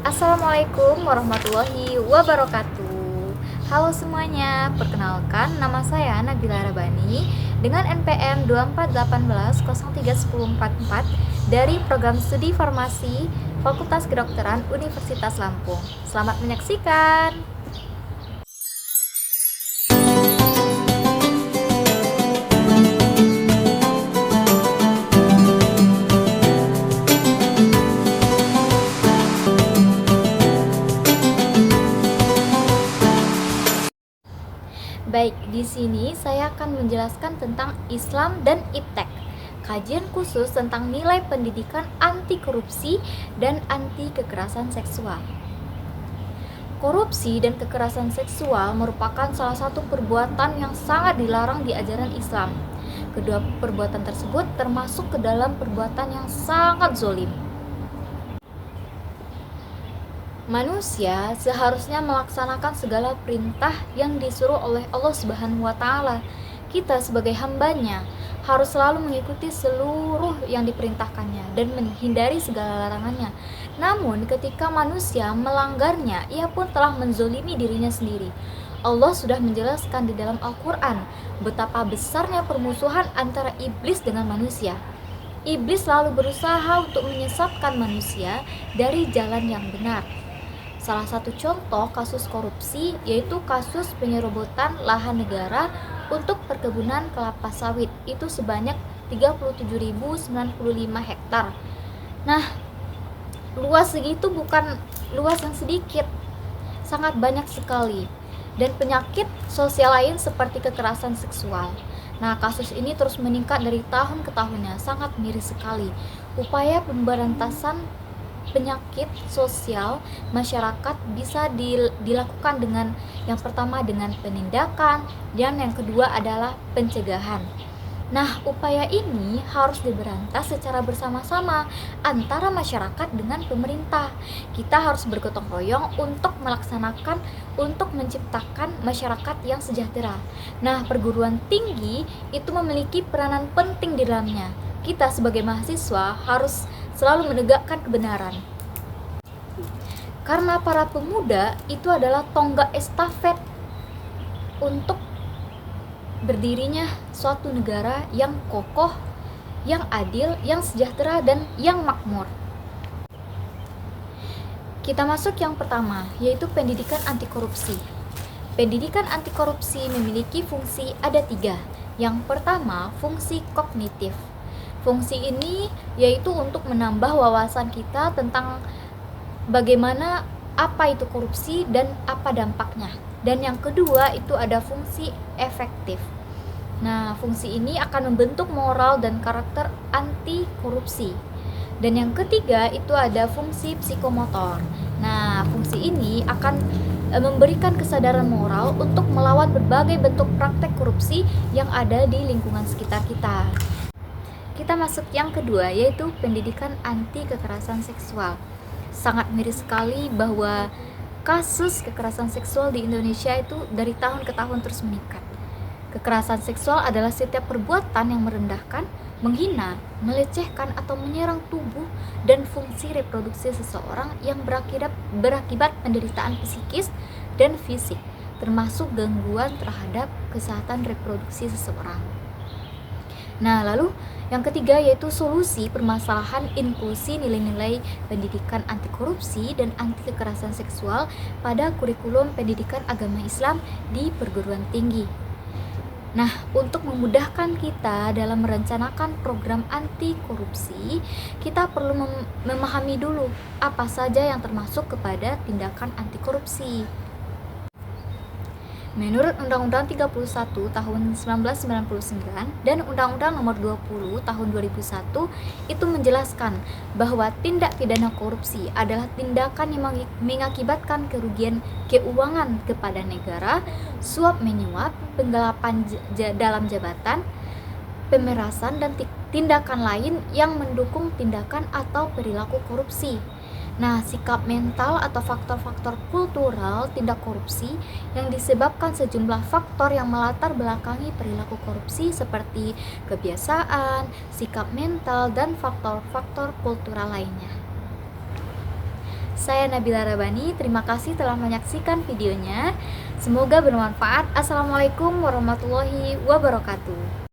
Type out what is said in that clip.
Assalamualaikum warahmatullahi wabarakatuh. Halo semuanya, perkenalkan nama saya Nabila Rabani dengan NPM 2418031044 dari Program Studi Farmasi Fakultas Kedokteran Universitas Lampung. Selamat menyaksikan. Baik, di sini saya akan menjelaskan tentang Islam dan Iptek. Kajian khusus tentang nilai pendidikan anti korupsi dan anti kekerasan seksual. Korupsi dan kekerasan seksual merupakan salah satu perbuatan yang sangat dilarang di ajaran Islam. Kedua perbuatan tersebut termasuk ke dalam perbuatan yang sangat zolim. Manusia seharusnya melaksanakan segala perintah yang disuruh oleh Allah Subhanahu wa Ta'ala. Kita sebagai hambanya harus selalu mengikuti seluruh yang diperintahkannya dan menghindari segala larangannya. Namun ketika manusia melanggarnya, ia pun telah menzolimi dirinya sendiri. Allah sudah menjelaskan di dalam Al-Quran betapa besarnya permusuhan antara iblis dengan manusia. Iblis selalu berusaha untuk menyesatkan manusia dari jalan yang benar. Salah satu contoh kasus korupsi yaitu kasus penyerobotan lahan negara untuk perkebunan kelapa sawit itu sebanyak 37.095 hektar. Nah, luas segitu bukan luas yang sedikit, sangat banyak sekali. Dan penyakit sosial lain seperti kekerasan seksual. Nah, kasus ini terus meningkat dari tahun ke tahunnya, sangat miris sekali. Upaya pemberantasan penyakit sosial masyarakat bisa dilakukan dengan yang pertama dengan penindakan dan yang kedua adalah pencegahan. Nah, upaya ini harus diberantas secara bersama-sama antara masyarakat dengan pemerintah. Kita harus bergotong royong untuk menciptakan masyarakat yang sejahtera. Nah, perguruan tinggi itu memiliki peranan penting di dalamnya. Kita sebagai mahasiswa harus selalu menegakkan kebenaran. Karena para pemuda itu adalah tonggak estafet untuk berdirinya suatu negara yang kokoh, yang adil, yang sejahtera, dan yang makmur. Kita masuk yang pertama, yaitu pendidikan anti korupsi. Pendidikan anti korupsi memiliki fungsi ada 3. Yang pertama, fungsi kognitif. Fungsi ini yaitu untuk menambah wawasan kita tentang bagaimana apa itu korupsi dan apa dampaknya. Dan yang kedua itu ada fungsi efektif. Nah, fungsi ini akan membentuk moral dan karakter anti korupsi. Dan yang ketiga itu ada fungsi psikomotor. Nah, fungsi ini akan memberikan kesadaran moral untuk melawan berbagai bentuk praktek korupsi yang ada di lingkungan sekitar kita. Kita masuk yang kedua, yaitu pendidikan anti kekerasan seksual. Sangat miris sekali bahwa kasus kekerasan seksual di Indonesia itu dari tahun ke tahun terus meningkat. Kekerasan seksual adalah setiap perbuatan yang merendahkan, menghina, melecehkan atau menyerang tubuh dan fungsi reproduksi seseorang yang berakibat penderitaan psikis dan fisik, termasuk gangguan terhadap kesehatan reproduksi seseorang. Nah, lalu yang ketiga yaitu solusi permasalahan inklusi nilai-nilai pendidikan anti korupsi dan anti kekerasan seksual pada kurikulum pendidikan agama Islam di perguruan tinggi. Nah, untuk memudahkan kita dalam merencanakan program anti korupsi, kita perlu memahami dulu apa saja yang termasuk kepada tindakan anti korupsi. Menurut Undang-Undang 31 tahun 1999 dan Undang-Undang Nomor 20 tahun 2001 itu menjelaskan bahwa tindak pidana korupsi adalah tindakan yang mengakibatkan kerugian keuangan kepada negara, suap menyuap, penggelapan dalam jabatan, pemerasan dan tindakan lain yang mendukung tindakan atau perilaku korupsi. Nah, sikap mental atau faktor-faktor kultural tindak korupsi yang disebabkan sejumlah faktor yang melatar belakangi perilaku korupsi seperti kebiasaan, sikap mental, dan faktor-faktor kultural lainnya. Saya Nabila Rabani, terima kasih telah menyaksikan videonya. Semoga bermanfaat. Assalamualaikum warahmatullahi wabarakatuh.